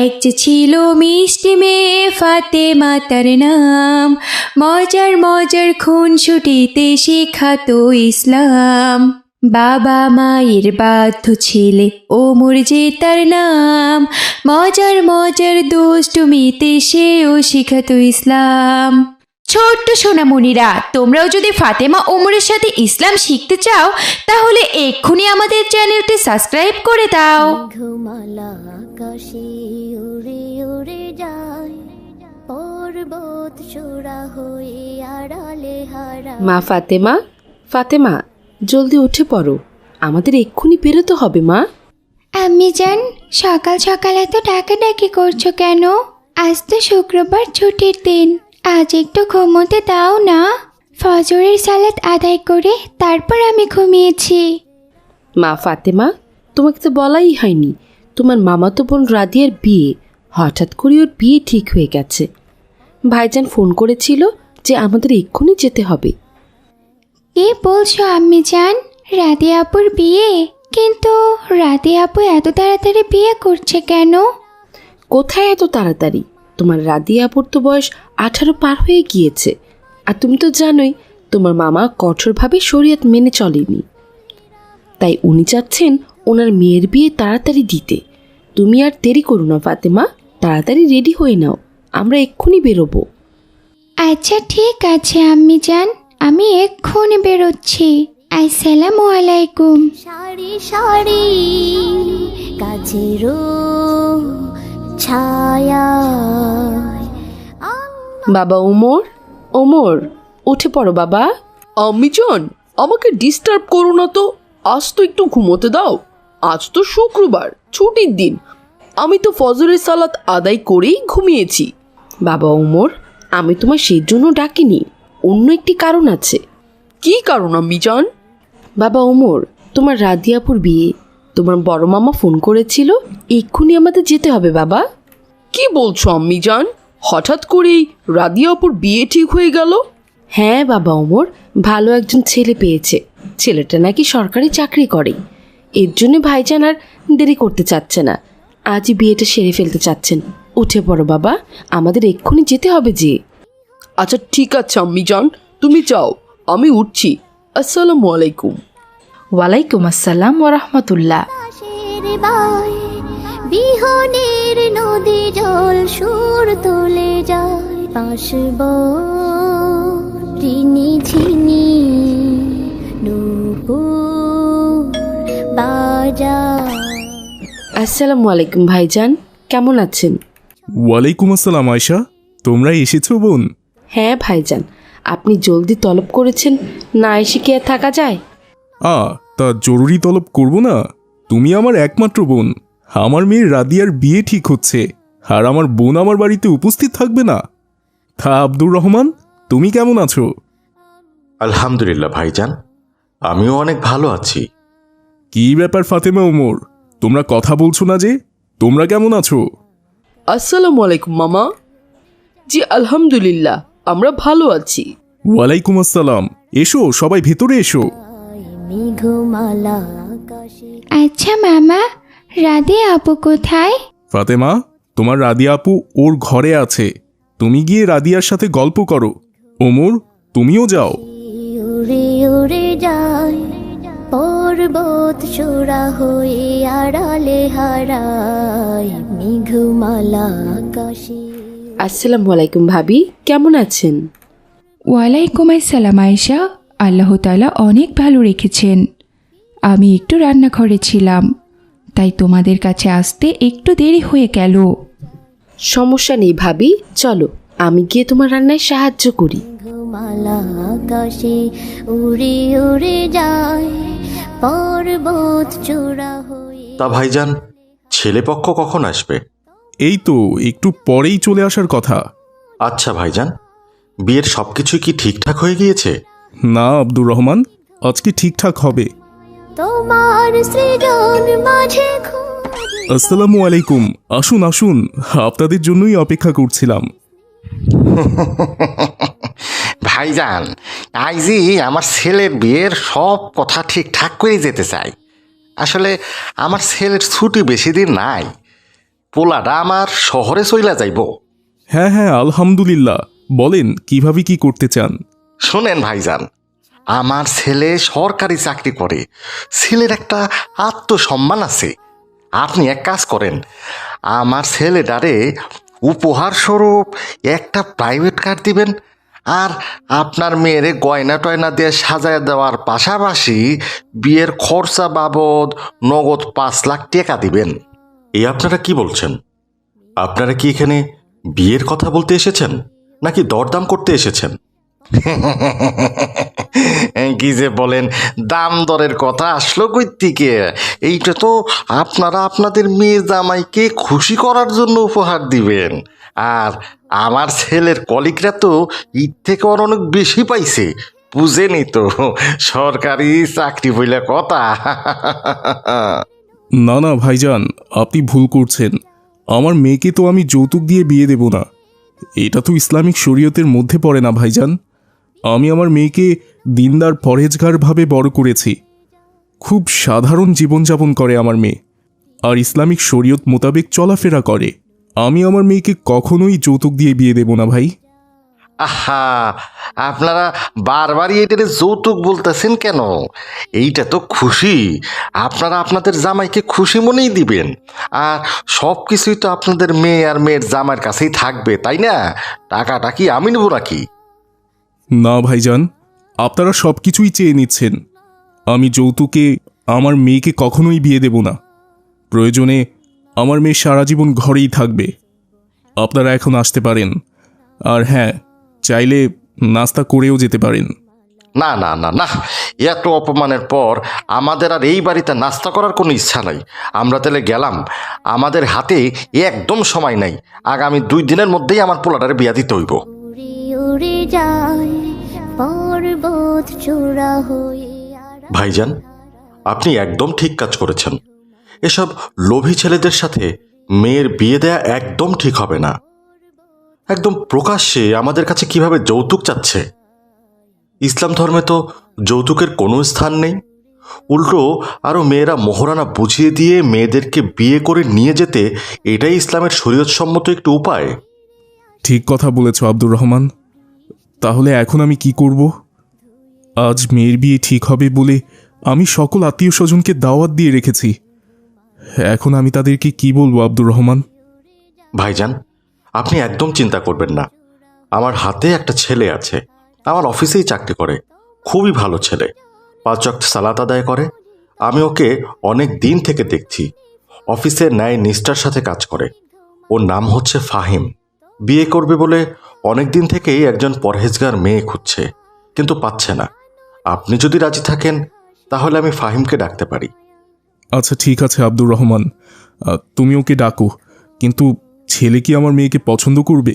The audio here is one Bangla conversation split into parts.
এক যে ছিল মিষ্টি মেয়ে ফাতেমা তার নাম, মজার মজার খুনসুটিতে শেখাতো ইসলাম। বাবা মায়ের বাধ্য ছেলে ওমর যে তার নাম, মজার মজার দুষ্টুমিতে সেও শিখাতো ইসলাম। ছোট্ট সোনামণিরা, তোমরাও যদি ফাতেমা ওমরের সাথে ইসলাম শিখতে চাও তাহলে এক্ষুনি আমাদের চ্যানেলটি সাবস্ক্রাইব করে দাও। মেঘমালা আকাশে উড়ে উড়ে যায়, পর্বত চূড়া হয়ে আড়ালে হারায়। মা ফাতেমা, ফাতেমা জলদি উঠে পড়ো, আমাদের এক্ষুনি বেরোতে হবে মা। আম্মি জান, সকাল সকাল এত ডাকাডাকি করছো কেন? আজ তো শুক্রবার ছুটির দিন, আজ একটু ঘুমোতে দাও না। ফজরের সালাত আদায় করে তারপর আমি ঘুমিয়েছি। মা ফাতেমা, তোমাকে তো বলাই হয়নি, তোমার মামাতো বোন রাদিয়ার বিয়ে। হঠাৎ করে ওর বিয়ে ঠিক হয়ে গেছে। ভাইজান ফোন করেছিল যে আমাদের এক্ষুনি যেতে হবে। কি বলছো আম্মি জান? রাদিয়া আপুর বিয়ে? কিন্তু রাদিয়া আপু এত তাড়াতাড়ি বিয়ে করছে কেন? কোথায় এত তাড়াতাড়ি? তোমার রাদিয়া আপুর তো বয়স 18 পার হয়ে গিয়েছে। আর তুমি তো জানোই তোমার মামা কঠোরভাবে শরীয়ত মেনে চলেনি, তাই উনি চাচ্ছেন ওনার মেয়ের বিয়ে তাড়াতাড়ি দিতে। তুমি আর দেরি করো না ফাতেমা, তাড়াতাড়ি রেডি হয়ে নাও, আমরা এক্ষুনি বেরোবো। আচ্ছা ঠিক আছে আম্মি জান, আমি এক্ষুনি বেরোচ্ছি। আসসালামু আলাইকুম। সারি সারি কাছেরও ছায়া। বাবা ওমর, ওমর উঠে পড়ো বাবা। আম্মি জান, আমাকে ডিস্টার্ব করো না তো, আজ তো একটু ঘুমোতে দাও। আজ তো শুক্রবার, ছুটির দিন। আমি তো ফজরের সালাত আদায় করেই ঘুমিয়েছি। বাবা ওমর, আমি তোমার সেই জন্য ডাকিনি, অন্য একটি কারণ আছে। কি কারণ আম্মি জান? বাবা ওমর, তোমার রাদিয়াপুর বিয়ে, তোমার বড় মামা ফোন করেছিল, এক্ষুনি আমাদের যেতে হবে বাবা। কি বলছো আম্মি জান? হঠাৎ করেই রাদিয়া আপুর বিয়ে ঠিক হয়ে গেল? হ্যাঁ বাবা ওমর, ভালো একজন ছেলে পেয়েছে। ছেলেটা নাকি সরকারি চাকরি করে, এর জন্য ভাইজান আর দেরি করতে চাচ্ছে না, আজই বিয়েটা সেরে ফেলতে চাচ্ছেন। উঠে পড়ো বাবা, আমাদের এক্ষুনি যেতে হবে যে। আচ্ছা ঠিক আছে আম্মি জান, তুমি যাও, আমি উঠছি। আসসালামু আলাইকুম। ওয়ালাইকুম আসসালাম ওয়া রাহমাতুল্লাহ। আকাশের বাই বিহনের নদী জল সুর তুলে যায়, পাশব রিনি ঝিনি নূপুর বাজার। আসসালামু আলাইকুম ভাইজান, কেমন আছেন? ওয়ালাইকুম আসসালাম আয়শা, তোমরা এসেছো বোন? হ্যাঁ ভাইজান, আপনি জলদি তলব করেছেন, না এসে কি আর থাকা যায়? তা জরুরি তলব করব না? তুমি আমার একমাত্র বোন, আমার মেয়ের রাদিয়ার বিয়ে ঠিক হচ্ছে, আর আমার বোন আমার বাড়িতে উপস্থিত থাকবে না? তা আব্দুর রহমান, তুমি কেমন আছো? আলহামদুলিল্লাহ ভাইজান, আমিও অনেক ভালো আছি। কি ব্যাপার ফাতেমা ওমর, তোমরা কথা বলছো না যে? তোমরা কেমন আছো? আসসালামু আলাইকুম মামা। জি আলহামদুলিল্লাহ, আমরা ভালো আছি। ওয়ালাইকুম আসসালাম, এসো সবাই ভেতরে এসো। মেঘমালা আকাশে। আচ্ছা মামা, রাদিয়া আপু কোথায়? ফাতেমা, তোমার রাদিয়া আপু ওর ঘরে আছে, তুমি গিয়ে রাদিয়ার সাথে গল্প করো। ওমর, তুমিও যাও। উড়ে উড়ে যায়, পর্বত চূড়া হয়ে আড়ালে হারায়। মেঘমালা আকাশে। আসসালামু আলাইকুম ভাবি, কেমন আছেন? ওয়ালাইকুম আসসালাম আয়েশা, আল্লাহ তাআলা অনেক ভালো রেখেছেন। আমি একটু রান্নাঘরে ছিলাম, তাই তোমাদের কাছে আসতে একটু দেরি হয়ে গেল। সমস্যা নেই ভাবি, চলো আমি গিয়ে তোমার রান্নায় সাহায্য করি। মেঘমালা আকাশে উড়ে উড়ে যায়, পর্বত চূড়া হয়ে। তা ভাইজান, ছেলেপক্ষ কখন আসবে? এই তো একটু পরেই চলে আসার কথা। আচ্ছা ভাইজান, বিয়ের সবকিছু কি ঠিকঠাক হয়ে গিয়েছে? না আব্দুর রহমান, আজকে ঠিকঠাক হবে। তোমার সৃজন মাঝে আসসালামু আলাইকুম, আসুন আসুন, আপনাদের জন্যই অপেক্ষা করছিলাম। ভাইজান, আইজি আমার ছেলের বিয়ের সব কথা ঠিকঠাক করে যেতে চাই। আসলে আমার ছেলের ছুটি বেশি দিন নাই, পোলাটা আমার শহরে চইলা যাইব। হ্যাঁ হ্যাঁ, আলহামদুলিল্লাহ। বলেন কিভাবে কি করতে চান? শোনেন ভাইজান, আমার ছেলে সরকারি চাকরি করে, ছেলের একটা আত্মসম্মান আছে। আপনি এক কাজ করেন, আমার ছেলেটারে উপহার স্বরূপ একটা প্রাইভেট কার দিবেন, আর আপনার মেয়েরে গয়না টয়না দিয়ে সাজায় দেওয়ার পাশাপাশি বিয়ের খরচা বাবদ নগদ 5 লাখ টাকা দিবেন। এই আপনারা কি বলছেন? আপনারা কি এখানে বিয়ের কথা বলতে এসেছেন নাকি দরদাম করতে এসেছেন? কি যে বলেন, দাম দরের কথা আসলো কই থেকে? এইটা তো আপনারা আপনাদের মেয়ে জামাইকে খুশি করার জন্য উপহার দিবেন। আর আমার ছেলের কলিগরা তো ঈদ থেকে ওর অনেক বেশি পাইছে, বুঝেনি তো, সরকারি চাকরি বইলে কথা। না না ভাইজান, আপনি ভুল করছেন। আমার মেয়েকে তো আমি যৌতুক দিয়ে বিয়ে দেব না। এটা তো ইসলামিক শরীয়তের মধ্যে পড়ে না ভাইজান। আমি আমার মেয়েকে দিনদার পরহেজগারভাবে বড় করেছি। খুব সাধারণ জীবনযাপন করে আমার মেয়ে, আর ইসলামিক শরীয়ত মোতাবেক চলাফেরা করে। আমি আমার মেয়েকে কখনোই যৌতুক দিয়ে বিয়ে দেব না ভাই। আহা, আপনারা বারবারই এটারে যৌতুক বলতেছেন কেন? এইটা তো খুশি, আপনারা আপনাদের জামাইকে খুশি মনেই দিবেন। আর সব কিছুই তো আপনাদের মেয়ে আর মেয়ের জামাইয়ের কাছেই থাকবে, তাই না? টাকাটা কি আমি নেব নাকি? না ভাইজান, আপনারা সব কিছুই চেয়ে নিচ্ছেন। আমি যৌতুকে আমার মেয়েকে কখনোই বিয়ে দেব না। প্রয়োজনে আমার মেয়ে সারা জীবন ঘরেই থাকবে। আপনারা এখন আসতে পারেন। আর হ্যাঁ, চাইলে নাস্তা করেও যেতে পারেন। না না না না, এত অপমানের পর আমাদের আর এই বাড়িতে নাস্তা করার কোনো ইচ্ছা নাই। আমরা তাহলে গেলাম, আমাদের হাতে একদম সময় নাই। আগামী 2 দিনের মধ্যেই আমার পোলাটারে বিয়া দিতে হইব। উড়ে উড়ে যায় পর্বত চূড়া হয়ে ভাইজান, আপনি একদম ঠিক কাজ করেছেন। এসব লোভী ছেলেদের সাথে মেয়ের বিয়ে দেয়া একদম ঠিক হবে না। একদম প্রকাশ্যে আমাদের কাছে কিভাবে যৌতুক চাচ্ছে। ইসলাম ধর্মে তো যৌতুকের কোনো স্থান নেই। উল্টো আরও মেয়েরা মোহরানা বুঝিয়ে দিয়ে মেয়েদেরকে বিয়ে করে নিয়ে যেতে এটাই ইসলামের শরীয়তসম্মত একটি উপায়। ঠিক কথা বলেছ আব্দুর রহমান। তাহলে এখন আমি কি করব? আজ মেয়ের বিয়ে ঠিক হবে বলে আমি সকল আত্মীয় স্বজনকে দাওয়াত দিয়ে রেখেছি। এখন আমি তাদেরকে কি বলবো আব্দুর রহমান? ভাইজান, আপনি একদম চিন্তা করবেন না। আমার হাতে একটা ছেলে আছে, আমার অফিসেই চাকরি করে। খুবই ভালো ছেলে, 5 ওয়াক্ত সালাত আদায় করে। আমি ওকে অনেক দিন থেকে দেখছি। অফিসে ন্যায় নিষ্ঠার সাথে কাজ করে। ওর নাম হচ্ছে ফাহিম। বিয়ে করবে বলে অনেক দিন থেকেই একজন পরহেজগার মেয়ে খুঁজছে, কিন্তু পাচ্ছে না। আপনি যদি রাজি থাকেন তাহলে আমি ফাহিমকে ডাকতে পারি। আচ্ছা ঠিক আছে আব্দুর রহমান, তুমি ওকে ডাকো। কিন্তু ছেলে কি আমার মেয়েকে পছন্দ করবে?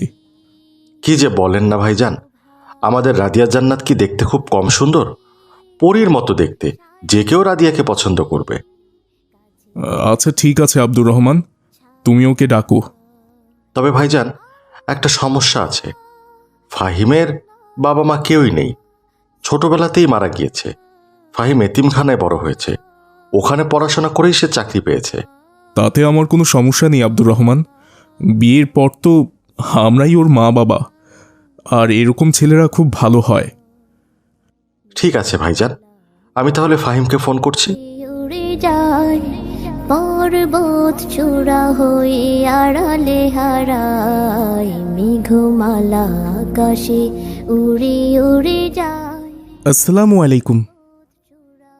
কি যে বলেন না ভাইজান, আমাদের রাদিয়া জান্নাত কি দেখতে খুব কম সুন্দর? পরীর মতো দেখতে, যে কেউ রাদিয়াকে পছন্দ করবে। আচ্ছা ঠিক আছে আব্দুর রহমান, তুমি ওকে ডাকো। তবে ভাইজান, একটা সমস্যা আছে। ফাহিমের বাবা মা কেউই নেই, ছোটবেলাতেই মারা গিয়েছে। ফাহিম এতিমখানায় বড় হয়েছে, ওখানে পড়াশোনা করেই সে চাকরি পেয়েছে। তাতে আমার কোনো সমস্যা নেই আব্দুর রহমান। বিয়ের পর তো আমরাই ওর মা বাবা, আর এরকম ছেলেরা খুব ভালো হয়। ঠিক আছে ভাইজান, আমি তাহলে ফাহিমকে ফোন করছি। উড়ে যায় পর্বত চূড়া হয়ে আড়ালে হারায় মেঘমালা আকাশে উড়ে উড়ে যায়। আসসালামু আলাইকুম।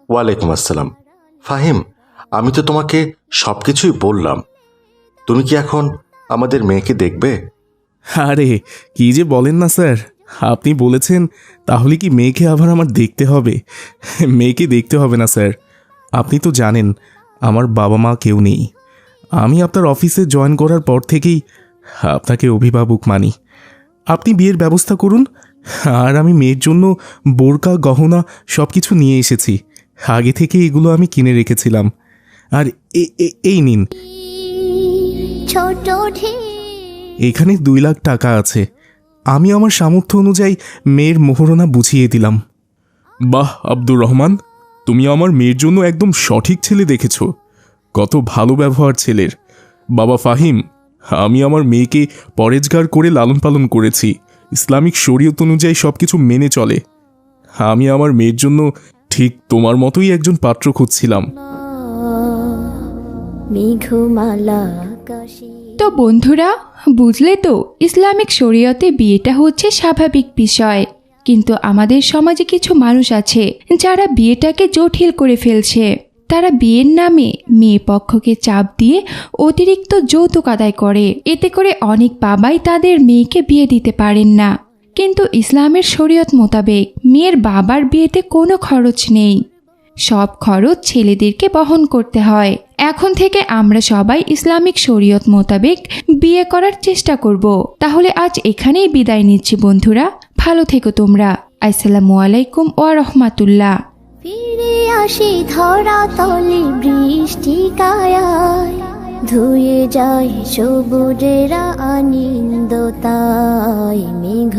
ওয়ালাইকুম আসসালাম। ফাহিম, আমি তো তোমাকে সব কিছুই বললাম। তুমি কি এখন আমাদের মেয়েকে দেখবে? আরে কি যে বলেন না স্যার, আপনি বলেছেন তাহলে কি মেয়েকে আবার আমার দেখতে হবে? মেয়েকে দেখতে হবে না স্যার। আপনি তো জানেন আমার বাবা মা কেউ নেই। আমি আপনার অফিসে জয়েন করার পর থেকেই আপনাকে অভিভাবক মানি। আপনি বিয়ের ব্যবস্থা করুন, আর আমি মেয়ের জন্য বোরকা গহনা সব কিছু নিয়ে এসেছি। আগে থেকে এগুলো আমি কিনে রেখেছিলাম। আর এই নিন, ছোট ঢেউ এখানে 2 লাখ টাকা আছে। আমি আমার সামর্থ্য অনুযায়ী মেয়ের মোহরনা বুঝিয়ে দিলাম। বাহ আব্দুর রহমান, তুমি আমার মেয়ের জন্য একদম সঠিক ছেলে দেখেছ। কত ভালো ব্যবহার ছেলের। বাবা ফাহিম, আমি আমার মেয়েকে পরেজগার করে লালন পালন করেছি। ইসলামিক শরীয়ত অনুযায়ী সব কিছু মেনে চলে। আমি আমার মেয়ের জন্য ঠিক তোমার মতোই একজন পাত্র খুঁজছিলাম। মেঘমালা আকাশে তো বন্ধুরা, বুঝলে তো ইসলামিক শরীয়তে বিয়েটা হচ্ছে স্বাভাবিক বিষয়, কিন্তু আমাদের সমাজে কিছু মানুষ আছে যারা বিয়েটাকে জটিল করে ফেলছে। তারা বিয়ের নামে মেয়ে পক্ষকে চাপ দিয়ে অতিরিক্ত যৌতুক আদায় করে। এতে করে অনেক বাবাই তাদের মেয়েকে বিয়ে দিতে পারেন না। কিন্তু ইসলামের শরীয়ত মোতাবেক মেয়ের বাবার বিয়েতে কোনো খরচ নেই, সব খরচ ছেলেদেরকে বহন করতে হয়। এখন থেকে আমরা সবাই ইসলামিক শরীয়ত মোতাবেক বিয়ে করার চেষ্টা করব। তাহলে আজ এখানেই বিদায় নিচ্ছি বন্ধুরা, ভালো থেকো তোমরা। আসসালামু আলাইকুম ওয়া রাহমাতুল্লাহ। ফিরে আসি ধরা তলে বৃষ্টি কায়ায়, ধুয়ে যায় সবুজেরা আনন্দতায় মেঘ